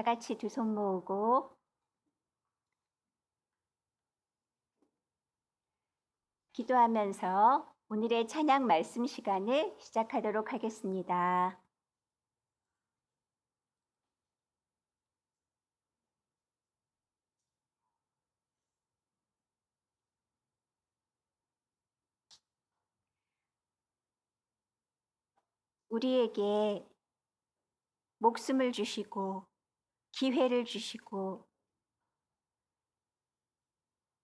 같이 두 손 모으고 기도하면서 오늘의 찬양 말씀 시간을 시작하도록 하겠습니다. 우리에게 목숨을 주시고 기회를 주시고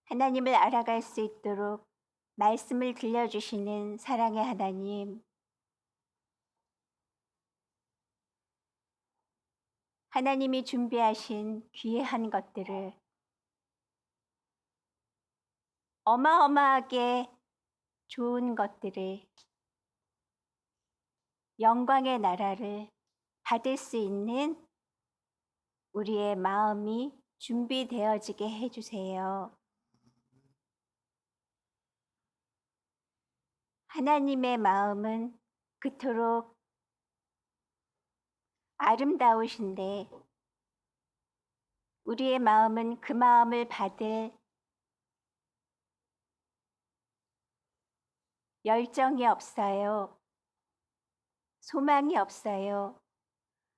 하나님을 알아갈 수 있도록 말씀을 들려주시는 사랑의 하나님, 하나님이 준비하신 귀한 것들을 어마어마하게 좋은 것들을 영광의 나라를 받을 수 있는 우리의 마음이 준비되어지게 해주세요. 하나님의 마음은 그토록 아름다우신데 우리의 마음은 그 마음을 받을 열정이 없어요. 소망이 없어요.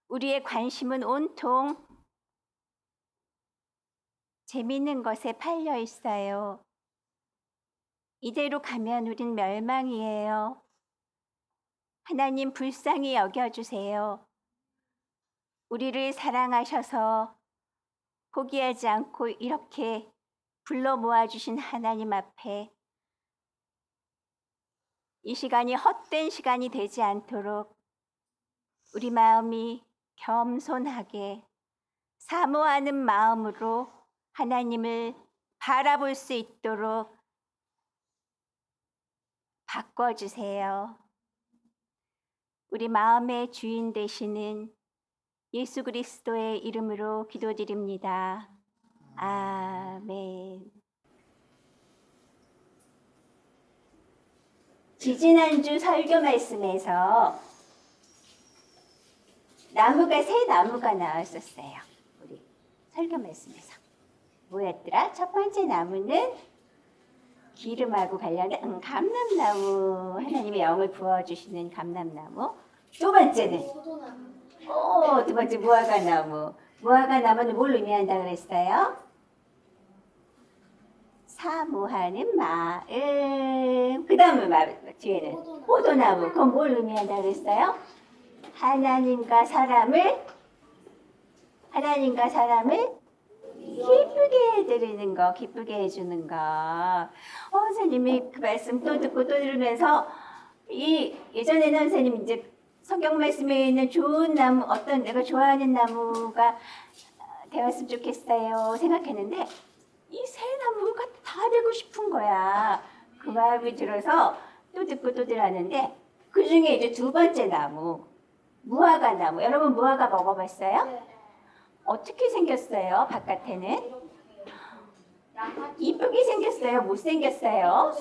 우리의 관심은 온통 재미있는 것에 팔려 있어요. 이대로 가면 우린 멸망이에요. 하나님 불쌍히 여겨주세요. 우리를 사랑하셔서 포기하지 않고 이렇게 불러 모아주신 하나님 앞에 이 시간이 헛된 시간이 되지 않도록 우리 마음이 겸손하게 사모하는 마음으로 하나님을 바라볼 수 있도록 바꿔주세요. 우리 마음의 주인 되시는 예수 그리스도의 이름으로 기도드립니다. 아멘. 지지난주 설교 말씀에서 새 나무가 나왔었어요. 우리 설교 말씀에서. 뭐였더라? 첫 번째 나무는 기름하고 관련된 감람나무, 하나님의 영을 부어주시는 감람나무. 두 번째는 두 번째 무화과나무. 무화과나무는 뭘 의미한다고 그랬어요? 사모하는 마음. 그 다음에 뒤에는 포도나무. 그건 뭘 의미한다고 그랬어요? 하나님과 사람을 기쁘게 해드리는 거, 기쁘게 해주는 거. 선생님이 그 말씀 또 듣고 또 들으면서 예전에는 선생님 이제 성경 말씀에 있는 좋은 나무, 어떤 내가 좋아하는 나무가 되었으면 좋겠어요 생각했는데 이 새 나무가 다 되고 싶은 거야. 그 마음이 들어서 또 듣고 또 들었는데 그 중에 이제 두 번째 나무, 무화과 나무. 여러분 무화과 먹어봤어요? 네. 어떻게 생겼어요? 바깥에는? 이쁘게 생겼어요? 못생겼어요?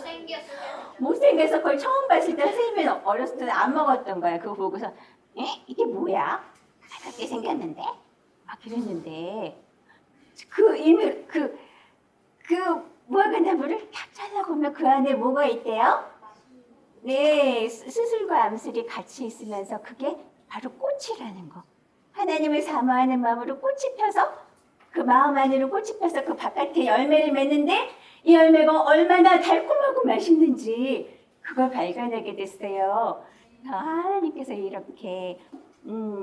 못생겨서 그걸 처음 봤을 때 선생님이 어렸을 때 안 먹었던 거야. 그거 보고서 이게 뭐야? 가볍게 생겼는데? 막 이랬는데 그 무화과 나무를 탁 잘라보면 그 안에 뭐가 있대요? 네, 수술과 암술이 같이 있으면서 그게 바로 꽃이라는 거. 하나님을 사모하는 마음으로 꽃이 펴서 그 마음 안으로 꽃이 펴서 그 바깥에 열매를 맺는데 이 열매가 얼마나 달콤하고 맛있는지 그걸 발견하게 됐어요. 하나님께서 이렇게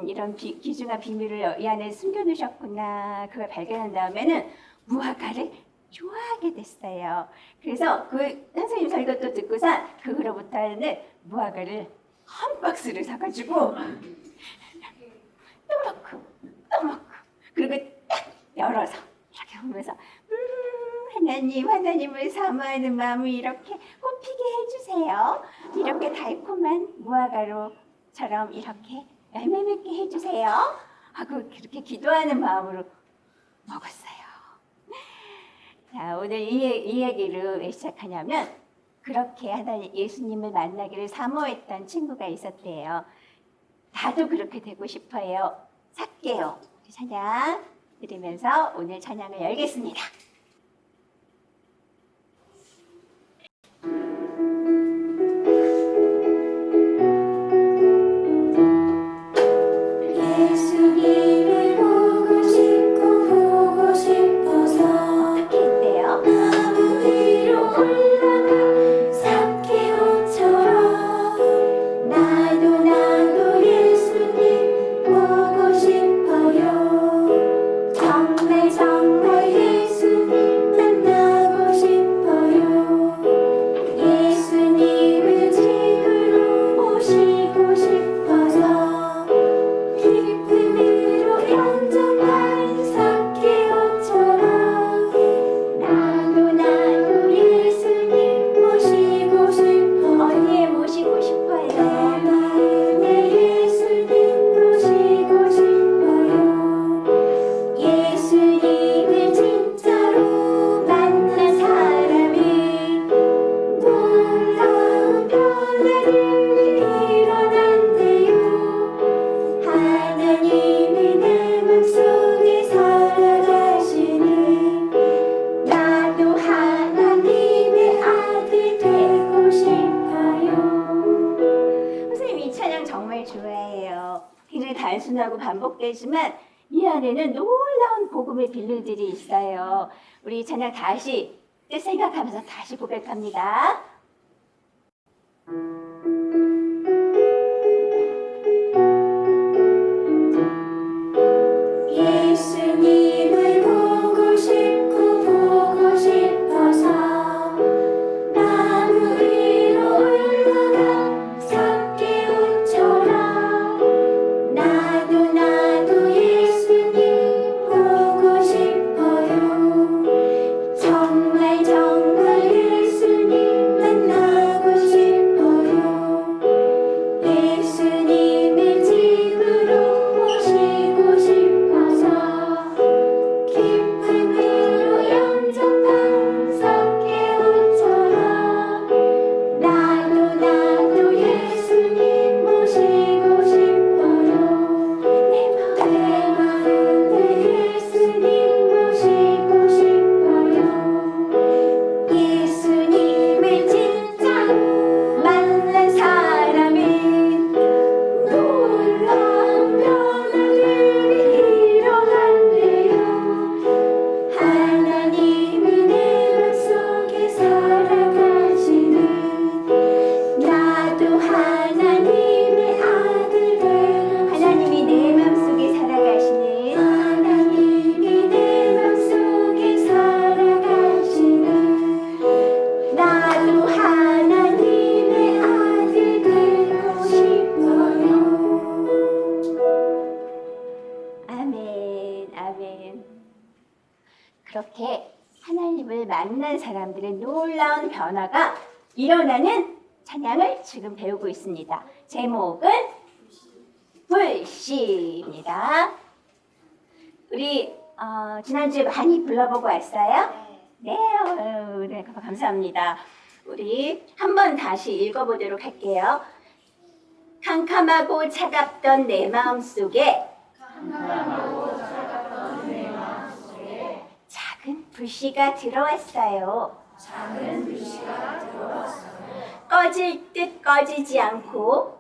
이런 귀중한 비밀을 이 안에 숨겨놓으셨구나. 그걸 발견한 다음에는 무화과를 좋아하게 됐어요. 그래서 그 선생님 설교 또 듣고서 그후로부터는 무화과를 한 박스를 사가지고 또 먹고 그리고 딱 열어서 이렇게 보면서 하나님을 사모하는 마음을 이렇게 꽃피게 해주세요. 이렇게 달콤한 무화과로처럼 이렇게 열매 맺게 해주세요 하고 그렇게 기도하는 마음으로 먹었어요. 자, 오늘 이 얘기를 왜 시작하냐면 그렇게 하나님 예수님을 만나기를 사모했던 친구가 있었대요. 나도 그렇게 되고 싶어요. 삭개요. 우리 찬양. 드리면서 오늘 찬양을 열겠습니다. 예수님을 보고 싶고 보고 싶어서 어떻게 했대요? 나무 위로 올라가 삭개오처럼 나도 예수님 보고 싶어요. 정말 정말 예수님 만나고 싶어요. 예수님을 집으로 모시고 싶어서 기쁨으로 영접한 삭개오처럼 나도 예수님 모시고 싶어. 어디에 모시고 싶어요? 내 마음에 예수님 모시고 싶어요. 예수님을 진짜로 만난 사람이 놀라운 변화를 일어난대요. 하나님이 내 맘속에 살아가시니 나도 하나님의 아들 되고 싶어요. 선생님 이 찬양 정말 좋아해요. 굉장히 단순하고 반복되지만 이 안에는 놀라운 복음의 비밀들이 있어요. 우리 이 찬양 다시 뜻 생각하면서 다시 고백합니다. 예수님을 보고 싶고 보고 싶어서 나무 위로 올라가 삭개오처럼 나도 예수님 보고 싶어요. 정말 정말 예수님 만나고 싶어요. 예수님의 집으로 모시고 싶어서 기쁨으로 영접한 삭개오처럼 나도 예수님 모시고 싶어요. 내 마음에 예수님 모시고 싶어요. 예수님을 진짜로 만난 사람이 놀라운 변화들이 일어난대요. 하나님이 내 맘속에 살아가시니 나도 하나님의 아들 되고 하나님이 내 마음속에 살아가시는 하나님이 내 맘속에 살아가시니 나도 하나님의 아들 되고 싶어요. 아멘, 아멘. 그렇게 하나님을 만난 사람들의 놀라운 변화가 일어나는 찬양을 지금 배우고 있습니다. 제목은 불씨입니다. 우리 지난주에 많이 불러보고 왔어요? 네, 네, 감사합니다. 우리 한번 다시 읽어보도록 할게요. 캄캄하고 차갑던 내 마음 속에 작은 불씨가 들어왔어요. 꺼질 듯 꺼지지 않고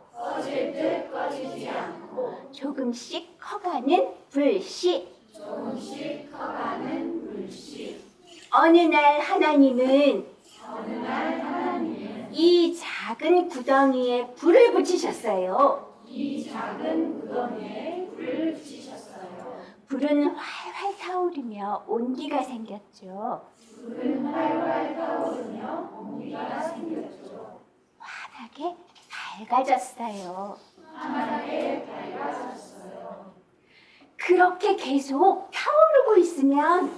조금씩 커가는 불씨. 어느 날 하나님은 이 작은 구덩이에 불을 붙이셨어요. 불은 활활 타오르며 온기가 생겼죠. 환하게 밝아졌어요. 그렇게 계속 타오르고 있으면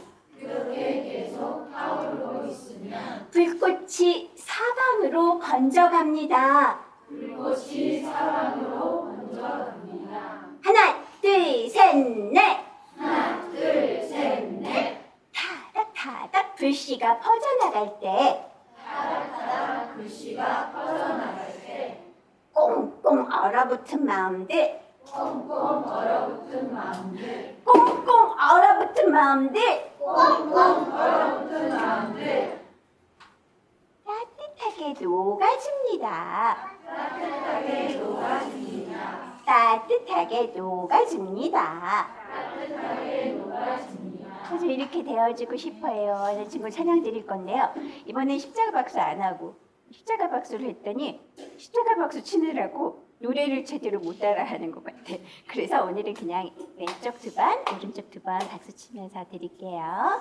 불꽃이 사방으로 번져갑니다. 하나, 둘, 셋, 넷. 타닥타닥 불씨가 퍼져나갈 때 꽁꽁 얼어붙은 마음들 꽁꽁 얼어붙은 마음들 따뜻하게 녹아줍니다. 따뜻하게 녹아줍니다. 그래서 이렇게 되어주고 싶어요 하는 친구 찬양 드릴 건데요. 이번엔 십자가 박수 안 하고 십자가 박수를 했더니 십자가 박수 치느라고 노래를 제대로 못 따라하는 것 같아. 그래서 오늘은 그냥 왼쪽 두 번, 오른쪽 두 번 박수 치면서 드릴게요.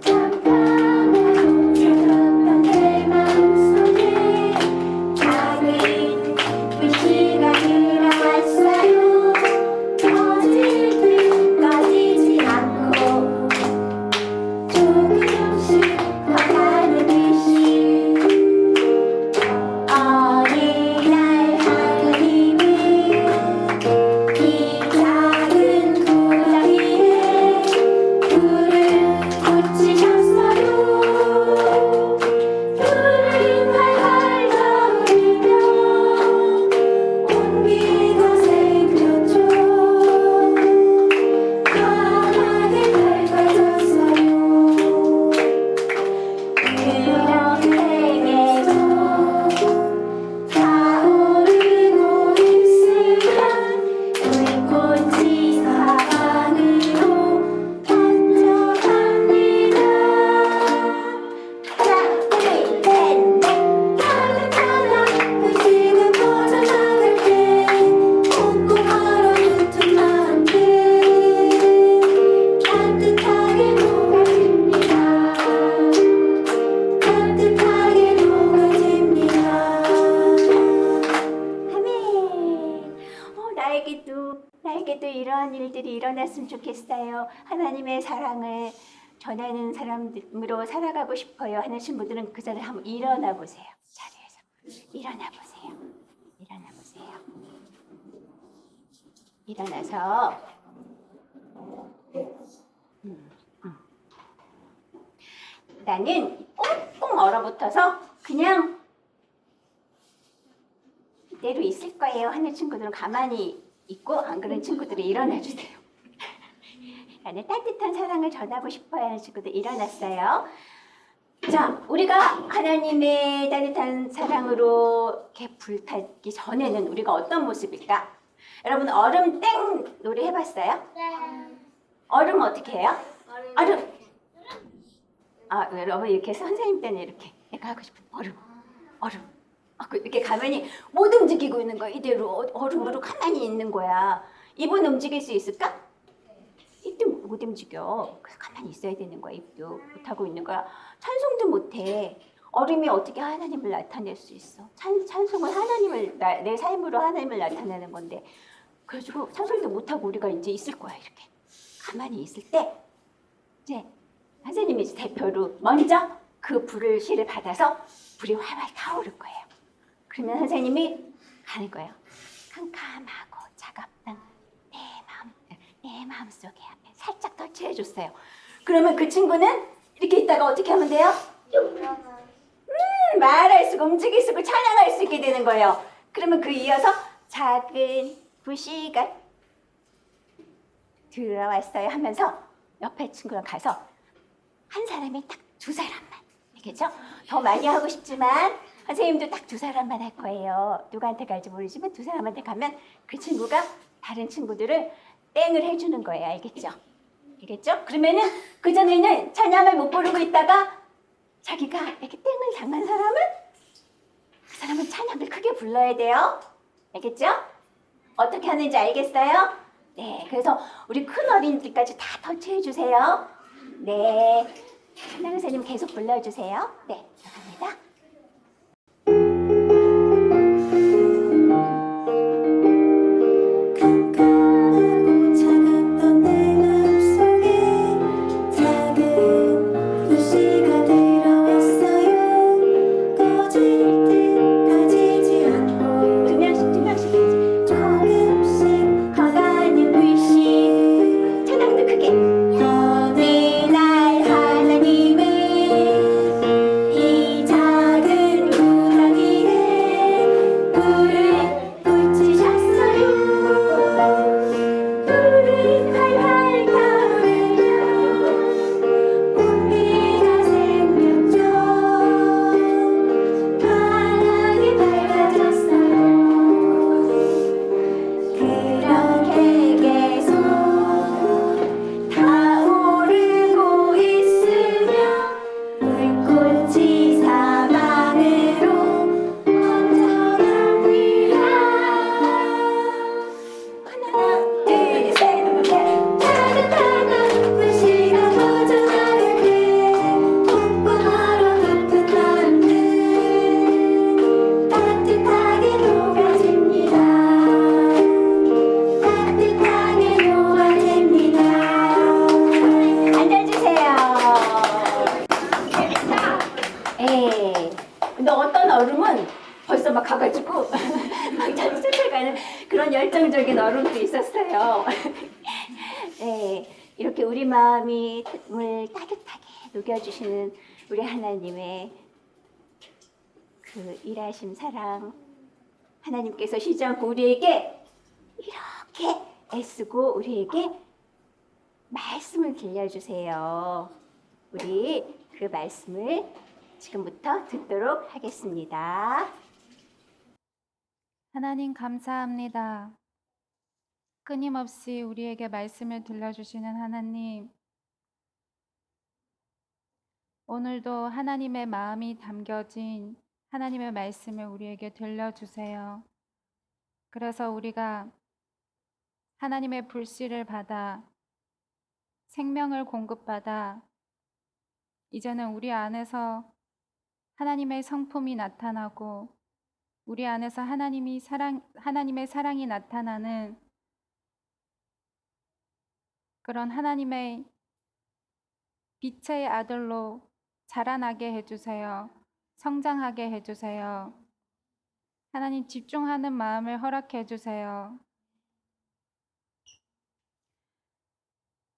깜깜하고 차갑던 내 마음속에 작은 불씨가 들어왔어요. 꺼질 듯 꺼지지 않고 조금씩 커가는 빛이 어린날 하나님이 이 작은 구덩 위에 불을 붙이셨어요. 불을 활활 타오르며 온 이곳에 폈죠. 환하게 밝아졌어요. 그렇게 계속 타오르고 있으면 불꽃이 사방으로 번져갑니다. 하나, 둘, 셋, 넷. 따뜻하다 의식을 퍼져나갈 때 꽁꽁 얼어붙은 마음들 따뜻하게 녹아집니다. 따뜻하게 녹아집니다. 아멘. 나에게도 이러한 일들이 일어났으면 좋겠어요. 하나님의 사랑을 전하는 사람으로 살아가고 싶어요 하는 친구들은 그 자리에 한번 일어나 보세요. 자리에서 일어나 보세요. 일어나 보세요. 일어나서 나는 꽁꽁 얼어붙어서 그냥 이대로 있을 거예요 하는 친구들은 가만히 있고, 안 그런 친구들이 일어나 주세요. 나는 따뜻한 사랑을 전하고 싶어요 하는 친구들 일어났어요. 자, 우리가 하나님의 따뜻한 사랑으로 이렇게 불타기 전에는 우리가 어떤 모습일까? 여러분 얼음 땡 놀이 해봤어요? 얼음 어떻게 해요? 얼음. 여러분 이렇게 선생님 때는 이렇게 내가 하고 싶은 얼음. 이렇게 가만히 못 움직이고 있는 거야. 이대로 얼음으로 가만히 있는 거야. 입은 움직일 수 있을까? 입도 못 움직여. 그래서 가만히 있어야 되는 거야. 입도 못 하고 있는 거야. 찬송도 못 해. 얼음이 어떻게 하나님을 나타낼 수 있어? 찬송은 하나님을 내 삶으로 하나님을 나타내는 건데, 그래가지고 찬송도 못 하고 우리가 이제 있을 거야. 이렇게 가만히 있을 때 이제 선생님이 이제 대표로 먼저 그 불을 씨를 받아서 불이 활활 타오를 거예요. 그러면 선생님이 가는 거예요. 캄캄하고 차갑던 내 마음 속에 살짝 터치해 줬어요. 그러면 그 친구는 이렇게 있다가 어떻게 하면 돼요? 말할 수고 움직일 수고 찬양할 수 있게 되는 거예요. 그러면 그 이어서 작은 불씨가 들어왔어요 하면서 옆에 친구랑 가서 한 사람이 딱 두 사람만, 알겠죠? 더 많이 하고 싶지만 선생님도 딱 두 사람만 할 거예요. 누구한테 갈지 모르지만 두 사람한테 가면 그 친구가 다른 친구들을 땡을 해주는 거예요. 알겠죠? 알겠죠? 그러면은 그 전에는 찬양을 못 부르고 있다가 자기가 이렇게 땡을 당한 사람은 그 사람은 찬양을 크게 불러야 돼요. 알겠죠? 어떻게 하는지 알겠어요? 네, 그래서 우리 큰 어린이들까지 다 터치해 주세요. 네, 찬양 선생님 계속 불러주세요. 네, 들어갑니다. 캄캄하고 차갑던 내 마음속에 작은 불씨가 들어왔어요. 꺼질 듯 꺼지지 않고 두 명씩 조금씩 커가는 불씨. 찬양도 크게. 어느 날 하나님은 이 막 가가지고 막 쫓아가는 그런 열정적인 어른도 있었어요. 네, 이렇게 우리 마음을 따뜻하게 녹여주시는 우리 하나님의 그 일하심 사랑, 하나님께서 쉬지 않고 우리에게 이렇게 애쓰고 우리에게 말씀을 들려주세요. 우리 그 말씀을 지금부터 듣도록 하겠습니다. 하나님 감사합니다. 끊임없이 우리에게 말씀을 들려주시는 하나님, 오늘도 하나님의 마음이 담겨진 하나님의 말씀을 우리에게 들려주세요. 그래서 우리가 하나님의 불씨를 받아 생명을 공급받아 이제는 우리 안에서 하나님의 성품이 나타나고 우리 안에서 하나님의 사랑이 나타나는 그런 하나님의 빛의 아들로 자라나게 해주세요. 성장하게 해주세요. 하나님 집중하는 마음을 허락해 주세요.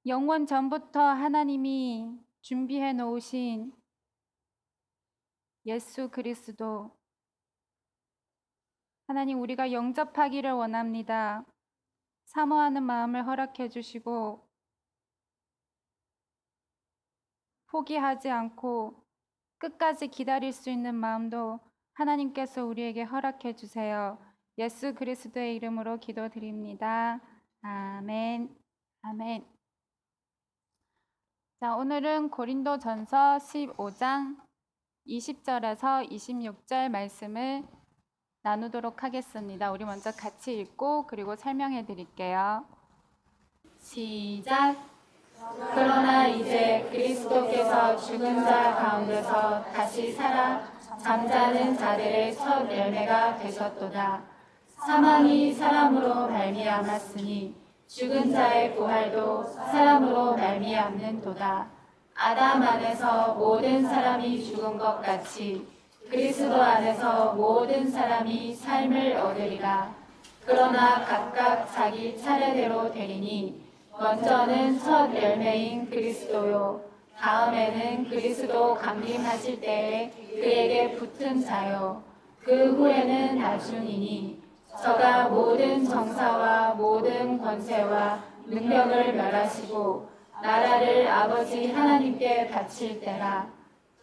영원 전부터 하나님이 준비해 놓으신 예수 그리스도, 하나님 우리가 영접하기를 원합니다. 사모하는 마음을 허락해 주시고 포기하지 않고 끝까지 기다릴 수 있는 마음도 하나님께서 우리에게 허락해 주세요. 예수 그리스도의 이름으로 기도드립니다. 아멘. 아멘. 자, 오늘은 고린도전서 15장 20절에서 26절 말씀을 나누도록 하겠습니다. 우리 먼저 같이 읽고 그리고 설명해 드릴게요. 시작. 그러나 이제 그리스도께서 죽은 자 가운데서 다시 살아 잠자는 자들의 첫 열매가 되셨도다. 사망이 사람으로 말미암았으니 죽은 자의 부활도 사람으로 말미암는도다. 아담 안에서 모든 사람이 죽은 것 같이 그리스도 안에서 모든 사람이 삶을 얻으리라. 그러나 각각 자기 차례대로 되리니 먼저는 첫 열매인 그리스도요, 다음에는 그리스도 강림하실 때에 그에게 붙은 자요, 그 후에는 나중이니 저가 모든 정사와 모든 권세와 능력을 멸하시고 나라를 아버지 하나님께 바칠 때라.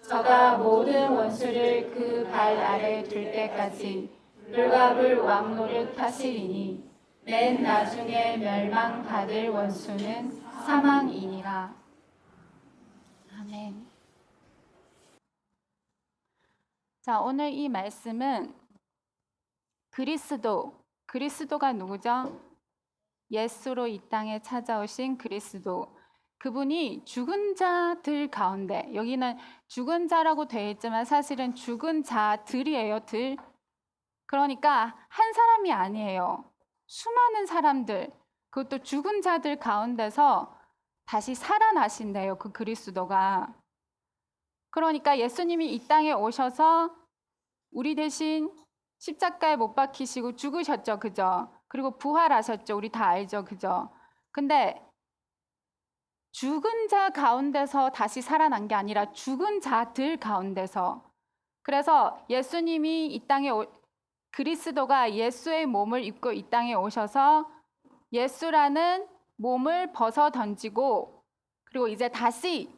저가 모든 원수를 그 발 아래 둘 때까지 불갑을 왕노릇 하시리니 맨 나중에 멸망받을 원수는 사망이니라. 아멘. 자, 오늘 이 말씀은 그리스도가 누구죠? 예수로 이 땅에 찾아오신 그리스도. 그분이 죽은 자들 가운데, 여기는 죽은 자라고 되어 있지만 사실은 죽은 자들이에요, 들. 그러니까 한 사람이 아니에요. 수많은 사람들, 그것도 죽은 자들 가운데서 다시 살아나신대요, 그 그리스도가. 그러니까 예수님이 이 땅에 오셔서 우리 대신 십자가에 못 박히시고 죽으셨죠, 그죠? 그리고 부활하셨죠, 우리 다 알죠, 그죠? 근데 죽은 자 가운데서 다시 살아난 게 아니라 죽은 자들 가운데서. 그래서 예수님이 이 땅에 그리스도가 예수의 몸을 입고 이 땅에 오셔서 예수라는 몸을 벗어 던지고 그리고 이제 다시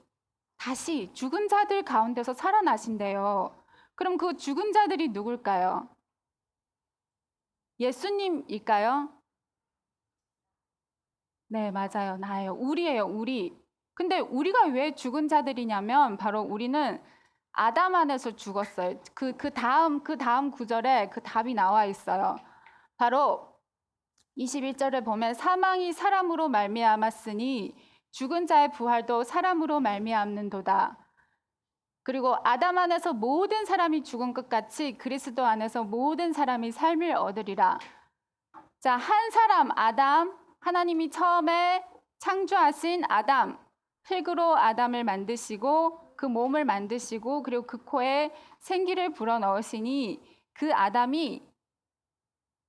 죽은 자들 가운데서 살아나신대요. 그럼 그 죽은 자들이 누굴까요? 예수님일까요? 네, 맞아요. 나예요. 우리예요, 우리. 근데 우리가 왜 죽은 자들이냐면 바로 우리는 아담 안에서 죽었어요. 그 다음 구절에 그 답이 나와 있어요. 바로 21절에 보면 사망이 사람으로 말미암았으니 죽은 자의 부활도 사람으로 말미암는도다. 그리고 아담 안에서 모든 사람이 죽은 것 같이 그리스도 안에서 모든 사람이 삶을 얻으리라. 자, 한 사람 아담, 하나님이 처음에 창조하신 아담, 흙으로 아담을 만드시고 그 몸을 만드시고 그리고 그 코에 생기를 불어넣으시니 그 아담이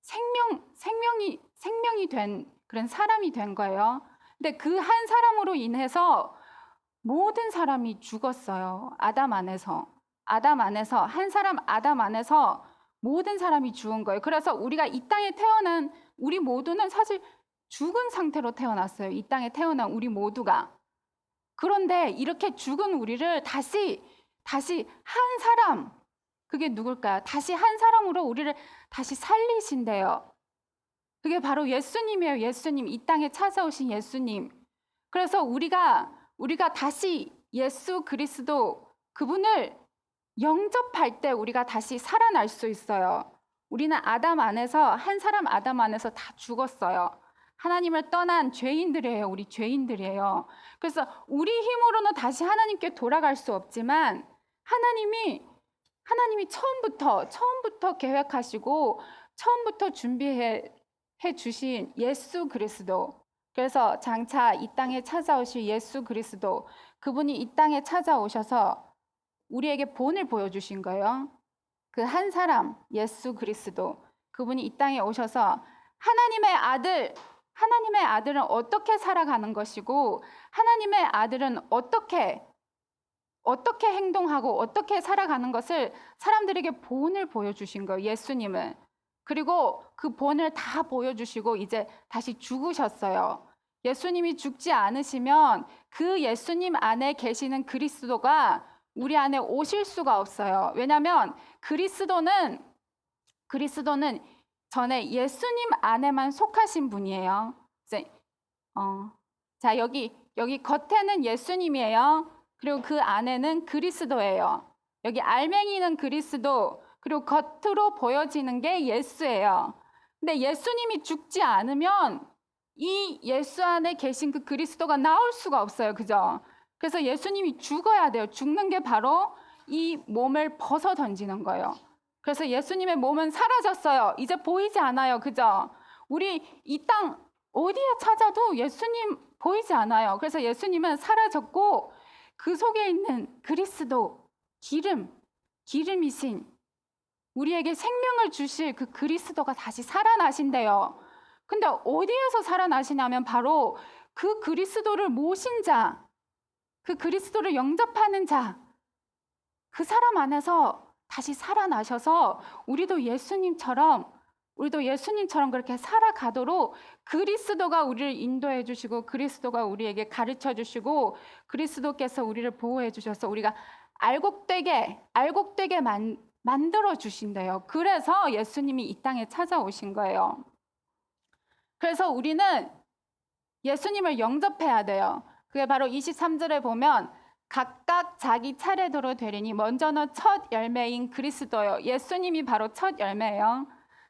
생명이 된 그런 사람이 된 거예요. 근데 그 한 사람으로 인해서 모든 사람이 죽었어요. 아담 안에서 한 사람 아담 안에서 모든 사람이 죽은 거예요. 그래서 우리가 이 땅에 태어난 우리 모두는 사실 죽은 상태로 태어났어요. 이 땅에 태어난 우리 모두가. 그런데 이렇게 죽은 우리를 다시 한 사람, 그게 누굴까요? 다시 한 사람으로 우리를 다시 살리신대요. 그게 바로 예수님이에요. 예수님, 이 땅에 찾아오신 예수님. 그래서 우리가 다시 예수 그리스도 그분을 영접할 때 우리가 다시 살아날 수 있어요. 우리는 아담 안에서, 한 사람 아담 안에서 다 죽었어요. 하나님을 떠난 죄인들이에요. 우리 죄인들이에요. 그래서 우리 힘으로는 다시 하나님께 돌아갈 수 없지만 하나님이 처음부터 계획하시고 처음부터 준비해 주신 예수 그리스도. 그래서 장차 이 땅에 찾아오실 예수 그리스도, 그분이 이 땅에 찾아오셔서 우리에게 본을 보여주신 거예요. 그 한 사람 예수 그리스도, 그분이 이 땅에 오셔서 하나님의 아들은 어떻게 살아가는 것이고 하나님의 아들은 어떻게 행동하고 어떻게 살아가는 것을 사람들에게 본을 보여주신 거예요. 예수님은. 그리고 그 본을 다 보여주시고 이제 다시 죽으셨어요. 예수님이 죽지 않으시면 그 예수님 안에 계시는 그리스도가 우리 안에 오실 수가 없어요. 왜냐하면 그리스도는 전에 예수님 안에만 속하신 분이에요. 자, 여기 겉에는 예수님이에요. 그리고 그 안에는 그리스도예요. 여기 알맹이는 그리스도, 그리고 겉으로 보여지는 게 예수예요. 근데 예수님이 죽지 않으면 이 예수 안에 계신 그 그리스도가 나올 수가 없어요. 그죠? 그래서 예수님이 죽어야 돼요. 죽는 게 바로 이 몸을 벗어 던지는 거예요. 그래서 예수님의 몸은 사라졌어요. 이제 보이지 않아요. 그죠? 우리 이 땅 어디에 찾아도 예수님 보이지 않아요. 그래서 예수님은 사라졌고 그 속에 있는 그리스도, 기름이신 우리에게 생명을 주실 그 그리스도가 다시 살아나신대요. 근데 어디에서 살아나시냐면 바로 그 그리스도를 모신 자, 그 그리스도를 영접하는 자, 그 사람 안에서 다시 살아나셔서 우리도 예수님처럼 그렇게 살아가도록 그리스도가 우리를 인도해 주시고 그리스도가 우리에게 가르쳐 주시고 그리스도께서 우리를 보호해 주셔서 우리가 알곡되게 만들어 주신대요. 그래서 예수님이 이 땅에 찾아오신 거예요. 그래서 우리는 예수님을 영접해야 돼요. 그게 바로 23절에 보면 각각 자기 차례대로 되리니 먼저는 첫 열매인 그리스도요. 예수님이 바로 첫 열매예요.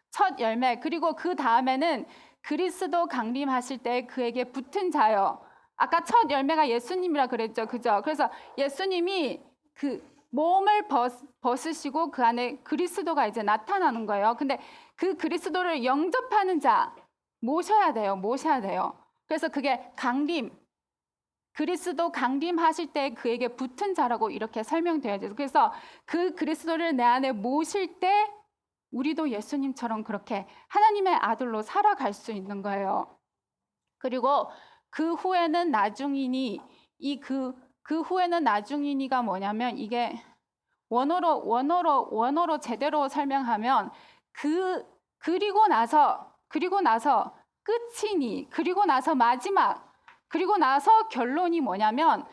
첫 열매. 그리고 그 다음에는 그리스도 강림하실 때 그에게 붙은 자요. 아까 첫 열매가 예수님이라 그랬죠. 그죠? 그래서 예수님이 그 몸을 벗으시고 그 안에 그리스도가 이제 나타나는 거예요. 근데 그 그리스도를 영접하는 자 모셔야 돼요. 그래서 그게 그리스도 강림하실 때 그에게 붙은 자라고 이렇게 설명되어져. 그래서 그 그리스도를 내 안에 모실 때 우리도 예수님처럼 그렇게 하나님의 아들로 살아갈 수 있는 거예요. 그리고 그 후에는 나중이니 그 후에는 나중이니가 뭐냐면 이게 원어로 제대로 설명하면 그리고 나서 끝이니 그리고 나서 마지막 그리고 나서 결론이 뭐냐면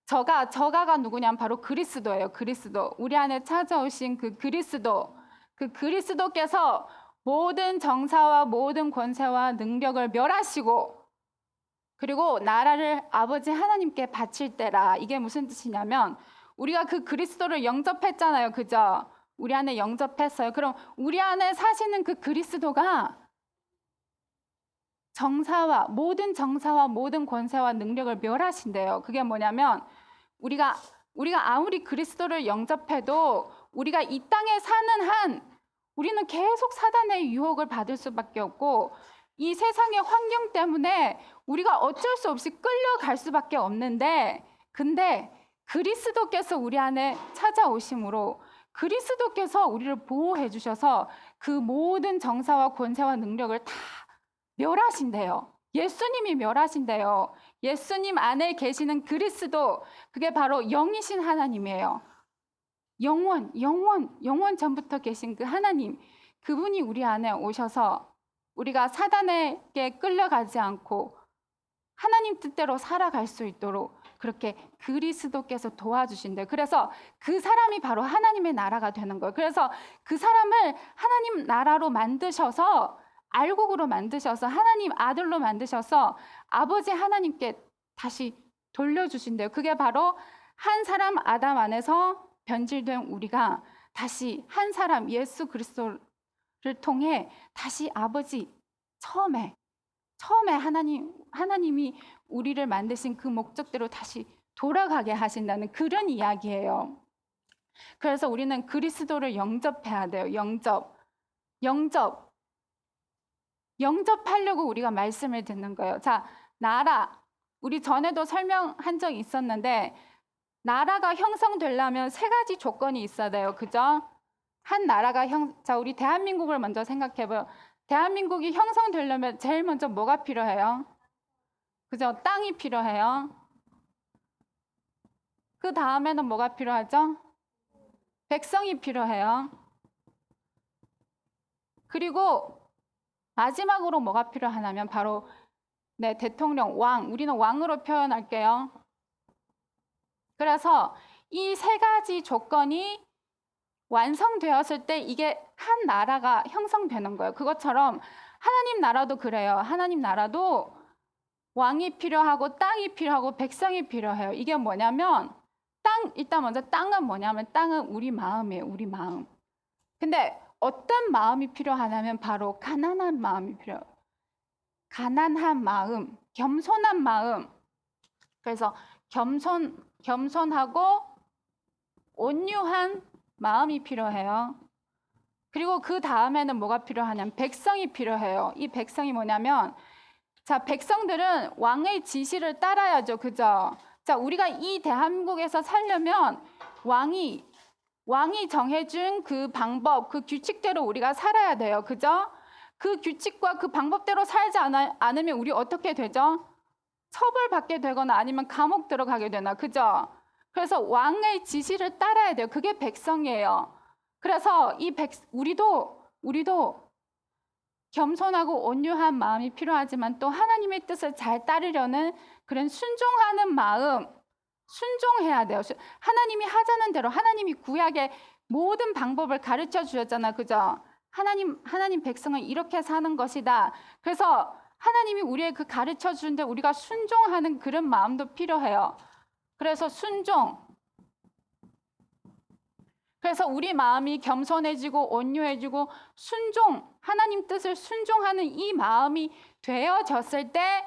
저가가 누구냐면 바로 그리스도예요. 그리스도. 우리 안에 찾아오신 그 그리스도께서 모든 정사와 모든 권세와 능력을 멸하시고 그리고 나라를 아버지 하나님께 바칠 때라. 이게 무슨 뜻이냐면 우리가 그 그리스도를 영접했잖아요. 그죠? 우리 안에 영접했어요. 그럼 우리 안에 사시는 그 그리스도가 모든 정사와 모든 권세와 능력을 멸하신대요. 그게 뭐냐면 우리가 아무리 그리스도를 영접해도 우리가 이 땅에 사는 한 우리는 계속 사단의 유혹을 받을 수밖에 없고 이 세상의 환경 때문에 우리가 어쩔 수 없이 끌려갈 수밖에 없는데 근데 그리스도께서 우리 안에 찾아오심으로 그리스도께서 우리를 보호해 주셔서 그 모든 정사와 권세와 능력을 다 멸하신대요. 예수님이 멸하신대요. 예수님 안에 계시는 그리스도, 그게 바로 영이신 하나님이에요. 영원 전부터 계신 그 하나님, 그분이 우리 안에 오셔서 우리가 사단에게 끌려가지 않고 하나님 뜻대로 살아갈 수 있도록 그렇게 그리스도께서 도와주신대요. 그래서 그 사람이 바로 하나님의 나라가 되는 거예요. 그래서 그 사람을 하나님 나라로 만드셔서, 알곡으로 만드셔서, 하나님 아들로 만드셔서 아버지 하나님께 다시 돌려주신대요. 그게 바로 한 사람 아담 안에서 변질된 우리가 다시 한 사람 예수 그리스도를 통해 다시 아버지, 처음에 하나님이 우리를 만드신 그 목적대로 다시 돌아가게 하신다는 그런 이야기예요. 그래서 우리는 그리스도를 영접해야 돼요. 영접하려고 우리가 말씀을 듣는 거예요. 자, 나라. 우리 전에도 설명한 적이 있었는데, 나라가 형성되려면 세 가지 조건이 있어야 돼요. 그죠? 한 나라가 자, 우리 대한민국을 먼저 생각해봐요. 대한민국이 형성되려면 제일 먼저 뭐가 필요해요? 그죠? 땅이 필요해요. 그 다음에는 뭐가 필요하죠? 백성이 필요해요. 그리고 마지막으로 뭐가 필요하냐면 바로 대통령, 왕. 우리는 왕으로 표현할게요. 그래서 이 세 가지 조건이 완성되었을 때 이게 한 나라가 형성되는 거예요. 그것처럼 하나님 나라도 그래요. 하나님 나라도 왕이 필요하고 땅이 필요하고 백성이 필요해요. 이게 뭐냐면 일단 먼저 땅은 뭐냐면 땅은 우리 마음이에요. 우리 마음. 근데 어떤 마음이 필요하냐면 바로 가난한 마음이 필요해요. 가난한 마음, 겸손한 마음. 그래서 겸손하고 온유한 마음이 필요해요. 그리고 그 다음에는 뭐가 필요하냐면 백성이 필요해요. 이 백성이 뭐냐면, 자, 백성들은 왕의 지시를 따라야죠. 그죠? 자, 우리가 이 대한민국에서 살려면 왕이 정해준 그 방법, 그 규칙대로 우리가 살아야 돼요. 그죠? 그 규칙과 그 방법대로 살지 않으면 우리 어떻게 되죠? 처벌받게 되거나 아니면 감옥 들어가게 되나. 그죠? 그래서 왕의 지시를 따라야 돼요. 그게 백성이에요. 그래서 우리도 겸손하고 온유한 마음이 필요하지만 또 하나님의 뜻을 잘 따르려는 그런 순종하는 마음, 순종해야 돼요. 하나님이 하자는 대로, 하나님이 구약의 모든 방법을 가르쳐 주셨잖아. 그죠? 하나님 백성은 이렇게 사는 것이다. 그래서 하나님이 우리의 그 가르쳐 주는데 우리가 순종하는 그런 마음도 필요해요. 그래서 그래서 우리 마음이 겸손해지고 온유해지고 하나님 뜻을 순종하는 이 마음이 되어졌을 때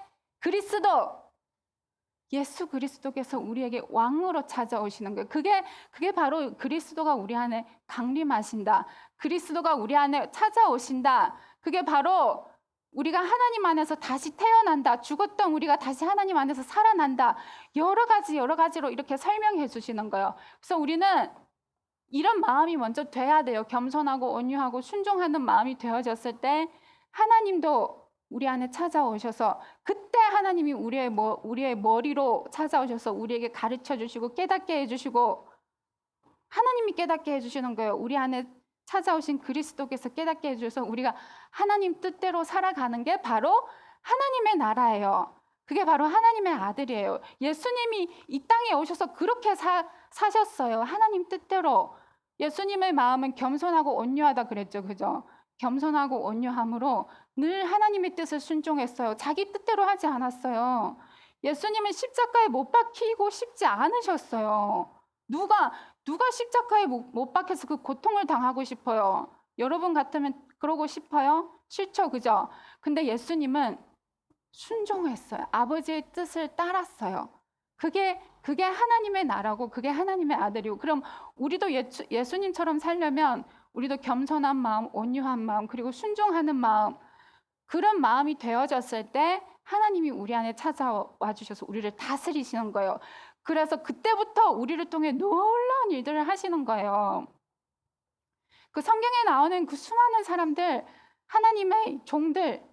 예수 그리스도께서 우리에게 왕으로 찾아오시는 거예요. 그게 바로 그리스도가 우리 안에 강림하신다. 그리스도가 우리 안에 찾아오신다. 그게 바로 우리가 하나님 안에서 다시 태어난다. 죽었던 우리가 다시 하나님 안에서 살아난다. 여러 가지로 이렇게 설명해 주시는 거예요. 그래서 우리는 이런 마음이 먼저 돼야 돼요. 겸손하고 온유하고 순종하는 마음이 되어졌을 때 하나님도 우리 안에 찾아오셔서, 그때 하나님이 우리의 머리로 찾아오셔서 우리에게 가르쳐 주시고 깨닫게 해주시고, 하나님이 깨닫게 해주시는 거예요. 우리 안에 찾아오신 그리스도께서 깨닫게 해주셔서 우리가 하나님 뜻대로 살아가는 게 바로 하나님의 나라예요. 그게 바로 하나님의 아들이에요. 예수님이 이 땅에 오셔서 그렇게 사셨어요. 하나님 뜻대로. 예수님의 마음은 겸손하고 온유하다 그랬죠. 그죠? 겸손하고 온유함으로 늘 하나님의 뜻을 순종했어요. 자기 뜻대로 하지 않았어요. 예수님은 십자가에 못 박히고 싶지 않으셨어요. 누가 십자가에 못 박혀서 그 고통을 당하고 싶어요? 여러분 같으면 그러고 싶어요? 싫죠, 그죠? 근데 예수님은 순종했어요. 아버지의 뜻을 따랐어요. 그게 하나님의 나라고 그게 하나님의 아들이고, 그럼 우리도 예수님처럼 살려면 우리도 겸손한 마음, 온유한 마음, 그리고 순종하는 마음, 그런 마음이 되어졌을 때 하나님이 우리 안에 찾아와 주셔서 우리를 다스리시는 거예요. 그래서 그때부터 우리를 통해 놀라운 일들을 하시는 거예요. 그 성경에 나오는 그 수많은 사람들, 하나님의 종들,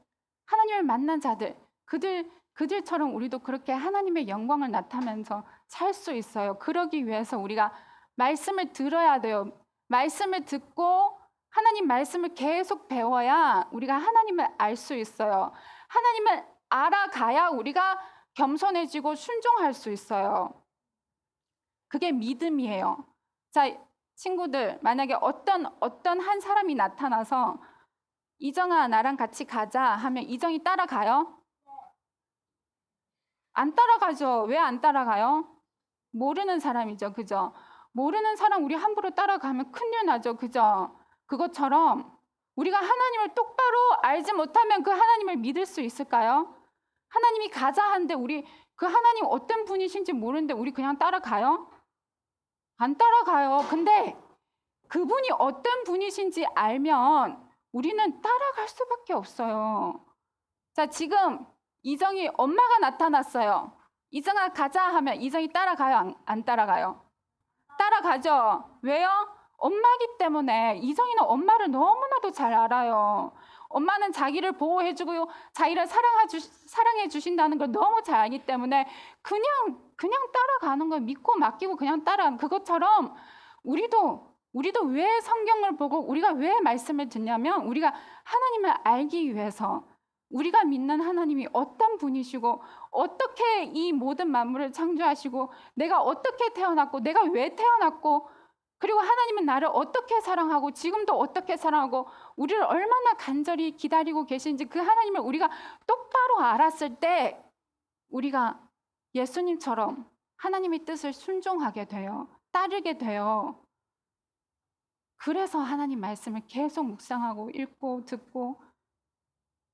하나님을 만난 자들, 그들처럼 우리도 그렇게 하나님의 영광을 나타내면서 살 수 있어요. 그러기 위해서 우리가 말씀을 들어야 돼요. 말씀을 듣고 하나님 말씀을 계속 배워야 우리가 하나님을 알 수 있어요. 하나님을 알아가야 우리가 겸손해지고 순종할 수 있어요. 그게 믿음이에요. 자, 친구들, 만약에 어떤 한 사람이 나타나서 이정아, 나랑 같이 가자 하면 이정이 따라가요? 안 따라가죠. 왜 안 따라가요? 모르는 사람이죠. 그죠? 모르는 사람 우리 함부로 따라가면 큰일 나죠. 그죠? 그것처럼 우리가 하나님을 똑바로 알지 못하면 그 하나님을 믿을 수 있을까요? 하나님이 가자 하는데 우리 그 하나님 어떤 분이신지 모르는데 우리 그냥 따라가요? 안 따라가요. 근데 그분이 어떤 분이신지 알면 우리는 따라갈 수밖에 없어요. 자, 지금 이정이 엄마가 나타났어요. 이정아 가자 하면 이정이 따라가요? 안 따라가요? 따라가죠. 왜요? 엄마기 때문에. 이정이는 엄마를 너무나도 잘 알아요. 엄마는 자기를 보호해주고 자기를 사랑해 주신다는 걸 너무 잘 알기 때문에 그냥 따라가는 거 믿고 맡기고 그냥 따라가는 그것처럼 우리도 왜 성경을 보고 우리가 왜 말씀을 듣냐면 우리가 하나님을 알기 위해서 우리가 믿는 하나님이 어떤 분이시고 어떻게 이 모든 만물을 창조하시고 내가 어떻게 태어났고 내가 왜 태어났고 그리고 하나님은 나를 어떻게 사랑하고 지금도 어떻게 사랑하고 우리를 얼마나 간절히 기다리고 계신지 그 하나님을 우리가 똑바로 알았을 때 우리가 예수님처럼 하나님의 뜻을 순종하게 돼요. 따르게 돼요. 그래서 하나님 말씀을 계속 묵상하고 읽고 듣고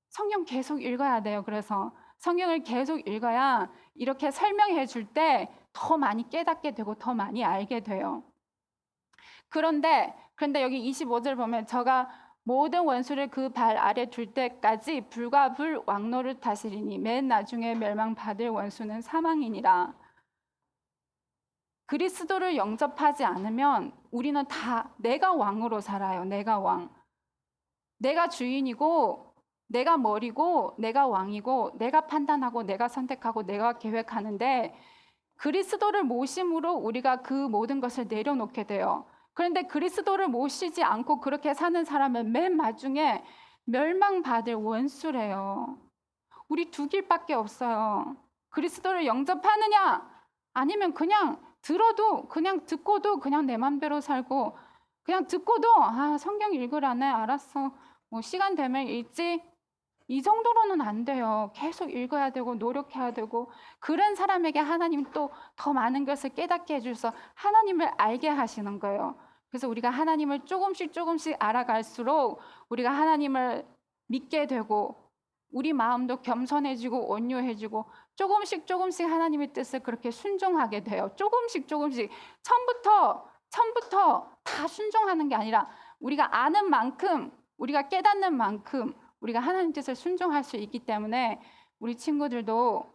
성경 계속 읽어야 돼요. 그래서 성경을 계속 읽어야 이렇게 설명해 줄 때 더 많이 깨닫게 되고 더 많이 알게 돼요. 그런데 여기 25절 보면 저가 모든 원수를 그 발 아래 둘 때까지 불과 불 왕노를 다스리니 맨 나중에 멸망받을 원수는 사망이니라. 그리스도를 영접하지 않으면 우리는 다 내가 왕으로 살아요. 내가 왕. 내가 주인이고 내가 머리고 내가 왕이고 내가 판단하고 내가 선택하고 내가 계획하는데 그리스도를 모심으로 우리가 그 모든 것을 내려놓게 돼요. 그런데 그리스도를 모시지 않고 그렇게 사는 사람은 맨 마중에 멸망받을 원수래요. 우리 두 길밖에 없어요. 그리스도를 영접하느냐 아니면 그냥 들어도 그냥 듣고도 그냥 내 맘대로 살고 그냥 듣고도 성경 읽으라네 알았어 뭐 시간 되면 읽지 이 정도로는 안 돼요. 계속 읽어야 되고 노력해야 되고 그런 사람에게 하나님 또 더 많은 것을 깨닫게 해주셔서 하나님을 알게 하시는 거예요. 그래서 우리가 하나님을 조금씩 알아갈수록 우리가 하나님을 믿게 되고 우리 마음도 겸손해지고 온유해지고 조금씩 하나님의 뜻을 그렇게 순종하게 돼요. 조금씩 처음부터 다 순종하는 게 아니라 우리가 아는 만큼 우리가 깨닫는 만큼 우리가 하나님 뜻을 순종할 수 있기 때문에 우리 친구들도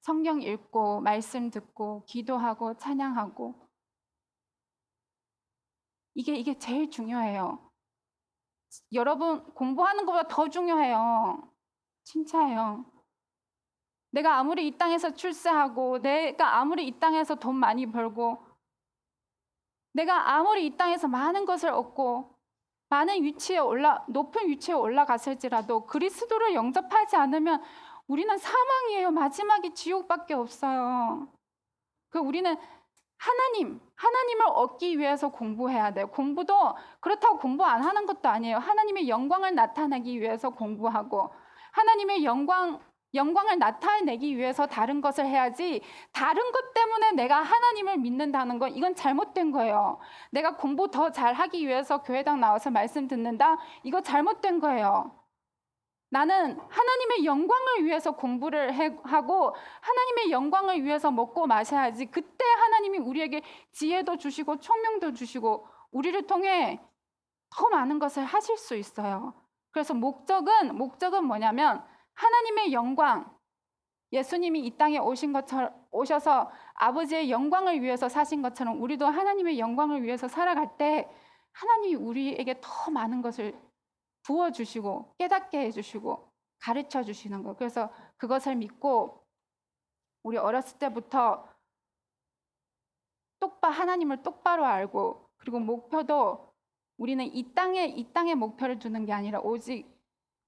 성경 읽고 말씀 듣고 기도하고 찬양하고 이게 제일 중요해요. 여러분 공부하는 것보다 더 중요해요. 진짜예요. 내가 아무리 이 땅에서 출세하고 내가 아무리 이 땅에서 돈 많이 벌고 내가 아무리 이 땅에서 많은 것을 얻고 높은 위치에 올라갔을지라도 그리스도를 영접하지 않으면 우리는 사망이에요. 마지막이 지옥밖에 없어요. 우리는 하나님을 얻기 위해서 공부해야 돼요. 공부도 그렇다고 공부 안 하는 것도 아니에요. 하나님의 영광을 나타내기 위해서 공부하고 하나님의 영광을 나타내기 위해서 다른 것을 해야지 다른 것 때문에 내가 하나님을 믿는다는 건 이건 잘못된 거예요. 내가 공부 더 잘하기 위해서 교회당 나와서 말씀 듣는다? 이거 잘못된 거예요. 나는 하나님의 영광을 위해서 공부를 하고 하나님의 영광을 위해서 먹고 마셔야지 그때 하나님이 우리에게 지혜도 주시고 총명도 주시고 우리를 통해 더 많은 것을 하실 수 있어요. 그래서 목적은 뭐냐면 하나님의 영광, 예수님이 이 땅에 오셔서 아버지의 영광을 위해서 사신 것처럼 우리도 하나님의 영광을 위해서 살아갈 때 하나님이 우리에게 더 많은 것을 부어주시고 깨닫게 해주시고 가르쳐 주시는 거예요. 그래서 그것을 믿고 우리 어렸을 때부터 하나님을 똑바로 알고, 그리고 목표도 우리는 이 땅에 목표를 두는 게 아니라 오직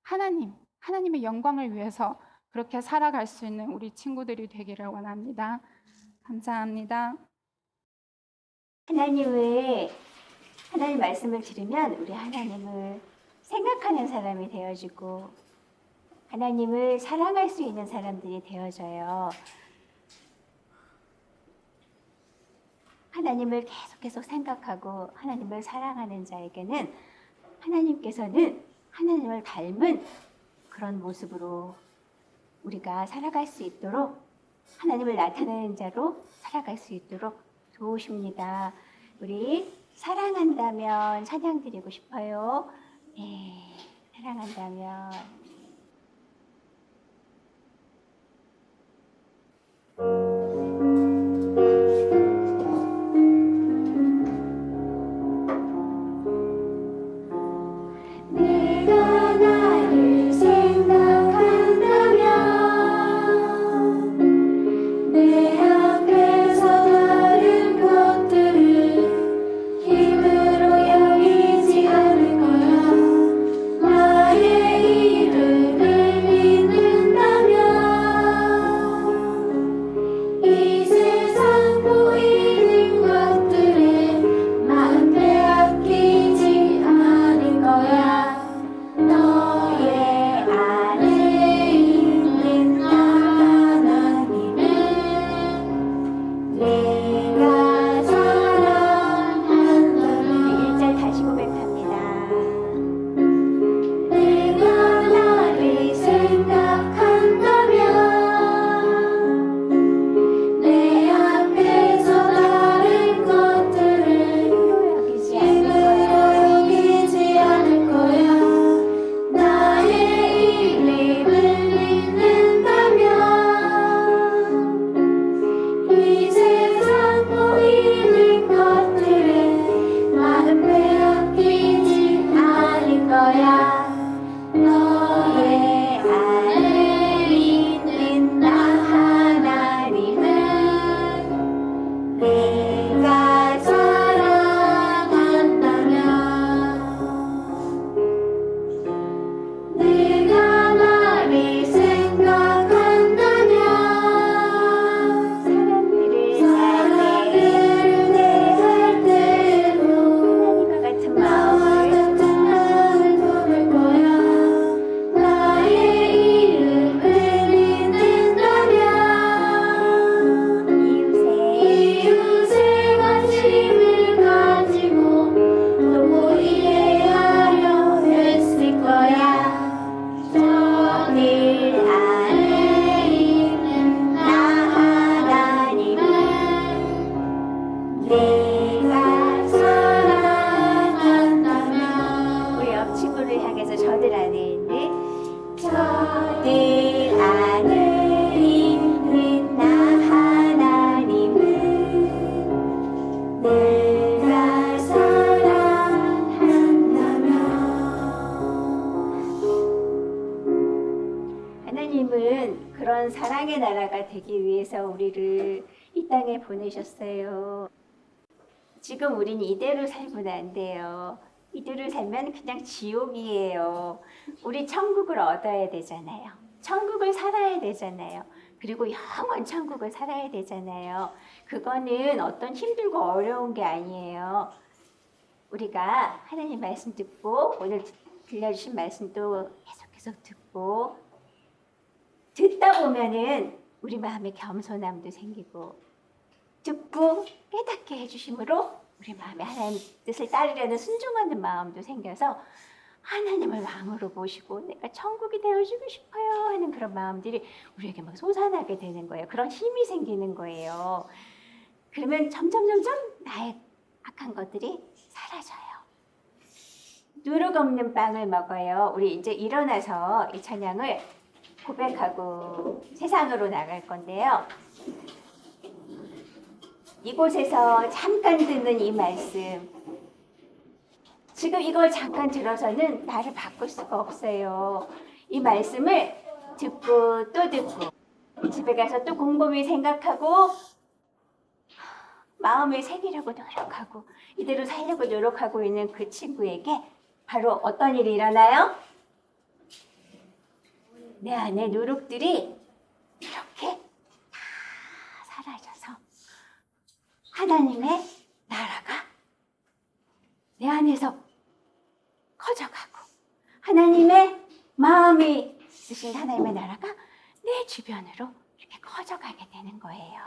하나님의 영광을 위해서 그렇게 살아갈 수 있는 우리 친구들이 되기를 원합니다. 감사합니다. 하나님 말씀을 들으면 우리 하나님을 생각하는 사람이 되어지고 하나님을 사랑할 수 있는 사람들이 되어져요. 하나님을 계속 생각하고 하나님을 사랑하는 자에게는 하나님께서는 하나님을 닮은 그런 모습으로 우리가 살아갈 수 있도록, 하나님을 나타내는 자로 살아갈 수 있도록 도우십니다. 우리 사랑한다면 찬양 드리고 싶어요. 네, 사랑한다면. 내가 나를 생각한다면 내 앞에서 다른 것들을 힘으로 여기지 않을 거야. 나의 이름을 믿는다면 이 세상 보이는 것들에 마음 빼앗기지 않을 거야. 너의 안에 있는 나 하나님은 내가 사랑한다면 1절 다시 고백합니다. 내가 나를 생각한다면 내 앞에서 다른 것들을 여기지 않을 힘으로 여기지 않을 거야. 나의 이름을 믿는다면 이 세상 보이는 것들에 마음 빼앗기지 않을 거야. 너의 안에 있는 나 하나님은 내가 사랑한다면 내가 나를 생각한다면 사람들을 대할 때로 하나님과 같은 나와 마음을 같은 마음을 품을 거야. 나의 이름을 믿는다면 이웃에 관심을 가지고 또 이해하려 했을 거야. 너들 안에 있는 나 하나님은 내가 사랑한다면 우리 옆 친구를 향해서 저들 안에 있는 저들 안에 있는 나 하나님은 내가 사랑한다면 하나님은 그런 사랑의 나라가 되기 위해서 우리를 이 땅에 보내셨어요. 지금 우리는 이대로 살면 안 돼요. 이대로 살면 그냥 지옥이에요. 우리 천국을 얻어야 되잖아요. 천국을 살아야 되잖아요. 그리고 영원 천국을 살아야 되잖아요. 그거는 어떤 힘들고 어려운 게 아니에요. 우리가 하나님 말씀 듣고 오늘 들려주신 말씀도 계속 듣고 듣다 보면은 우리 마음에 겸손함도 생기고 듣고 깨닫게 해주심으로 우리 마음에 하나님 뜻을 따르려는 순종하는 마음도 생겨서 하나님을 왕으로 모시고 내가 천국이 되어주고 싶어요 하는 그런 마음들이 우리에게 막 솟아나게 되는 거예요. 그런 힘이 생기는 거예요. 그러면 점점 나의 악한 것들이 사라져요. 누룩 없는 빵을 먹어요. 우리 이제 일어나서 이 찬양을 고백하고 세상으로 나갈 건데요. 이곳에서 잠깐 듣는 이 말씀, 지금 이걸 잠깐 들어서는 나를 바꿀 수가 없어요. 이 말씀을 듣고 또 듣고 집에 가서 또 곰곰이 생각하고 마음에 새기려고 노력하고 이대로 살려고 노력하고 있는 그 친구에게 바로 어떤 일이 일어나요? 내 안에 누룩들이 이렇게 다 사라져서 하나님의 나라가 내 안에서 커져가고 하나님의 마음이 있으신 하나님의 나라가 내 주변으로 이렇게 커져가게 되는 거예요.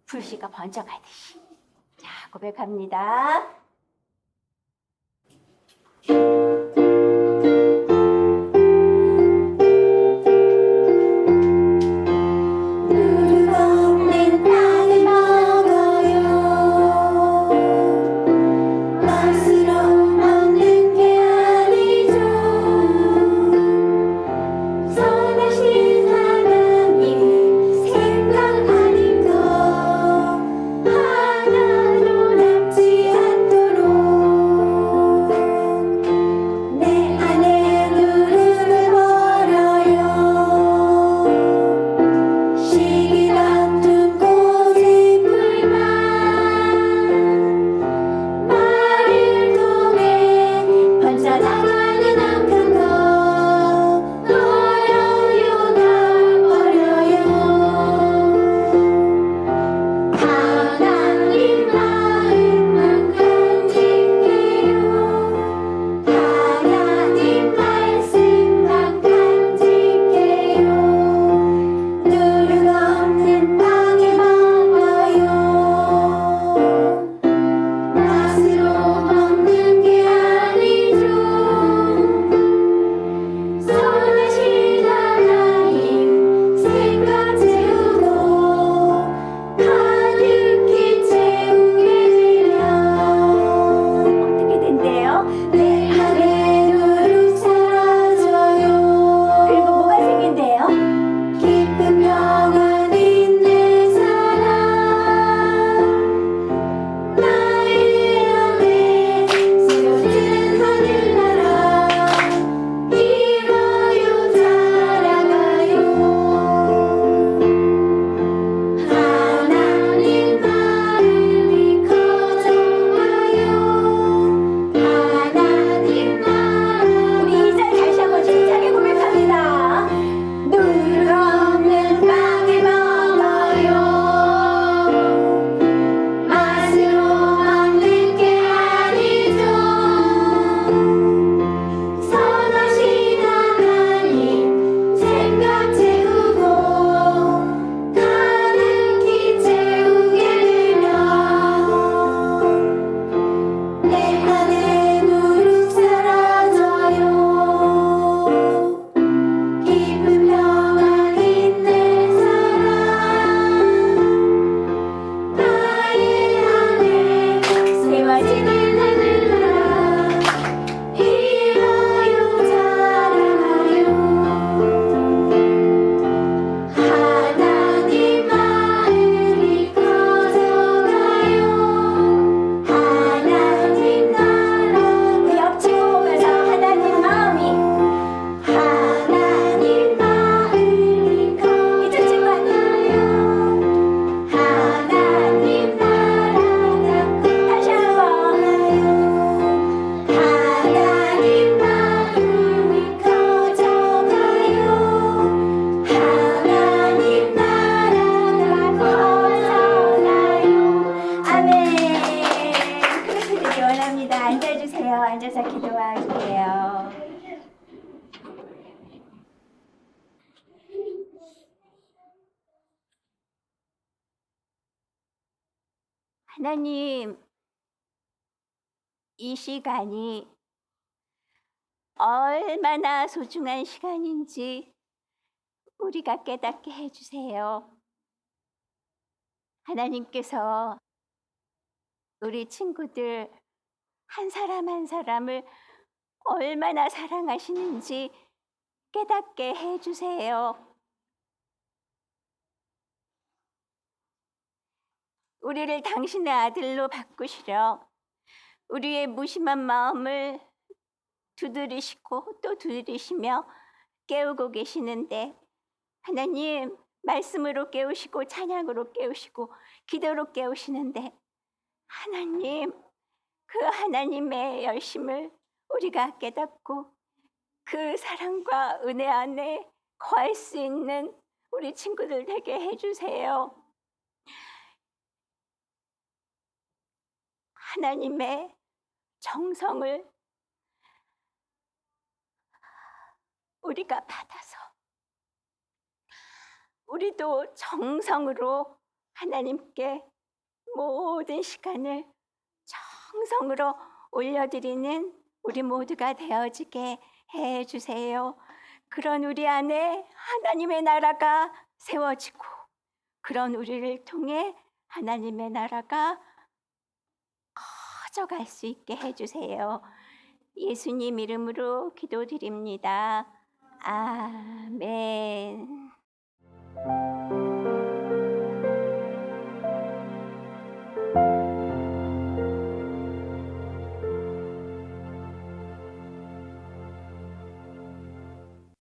불씨가 번져가듯이. 자, 고백합니다. 누룩 없는 빵을 먹어요. 맛으로 먹는 게 아니죠. 선하신 하나님 생각하는 거 하나도 남지 않도록 내 안에 누룩을 버려요. 시기 같은 고집불만 말을 통해 번져나가는 악한 것 버려요. 다 버려요. 하나님 마음만 간직해요. 하나님 말씀만 간직해요. 누룩 없는 빵을 먹어요. 맛으로 먹는 게 아니죠. 선하신 하나님 생각 채우고 가득히 채우게 되면 어떻게 된대요? 내 안에 누룩 사라져요. 그리고 뭐가 생긴대요? 깊은 평안 있는 사랑 나의 안에 새로운 하늘나라 이뤄요. 자라가요. 하나님 마음이 커져가요. 하나님 마음 우리 이 절 다시 한번 힘차게 고백합니다. 누룩 없는 빵을 먹어요. 맛으로 먹는 게 아니죠. 선하신 하나님 생각 채우고 가득히 채우게 되면 내 안에 누룩 사라져요. 깊은 평안 있는 사랑 나의 안에 세워지는 하늘나라 이뤄요. 자라나요. 하나님 마음이 커져가요. 하나님 나라 옆집 보면서 하나님 마음이 하나님 마음이 이쪽 친구 커져가요. 하나님 나라가 다시 한번 하나님 마음이 커져가요. 하나님 나라가 커져가요. 아멘. 그렇게 되기 원합니다. 앉아주세요. 앉아서 기도할게요. 하나님, 이 시간이 얼마나 소중한 시간인지 우리가 깨닫게 해주세요. 하나님께서 우리 친구들 한 사람 한 사람을 얼마나 사랑하시는지 깨닫게 해주세요. 우리를 당신의 아들로 바꾸시려 우리의 무심한 마음을 두드리시고 또 두드리시며 깨우고 계시는데 하나님 말씀으로 깨우시고 찬양으로 깨우시고 기도로 깨우시는데 하나님 그 하나님의 열심을 우리가 깨닫고 그 사랑과 은혜 안에 거할 수 있는 우리 친구들 되게 해주세요. 하나님의 정성을 우리가 받아서 우리도 정성으로 하나님께 모든 시간을 정성으로 올려드리는 우리 모두가 되어지게 해주세요. 그런 우리 안에 하나님의 나라가 세워지고 그런 우리를 통해 하나님의 나라가 커져갈 수 있게 해주세요. 예수님 이름으로 기도드립니다. 아멘.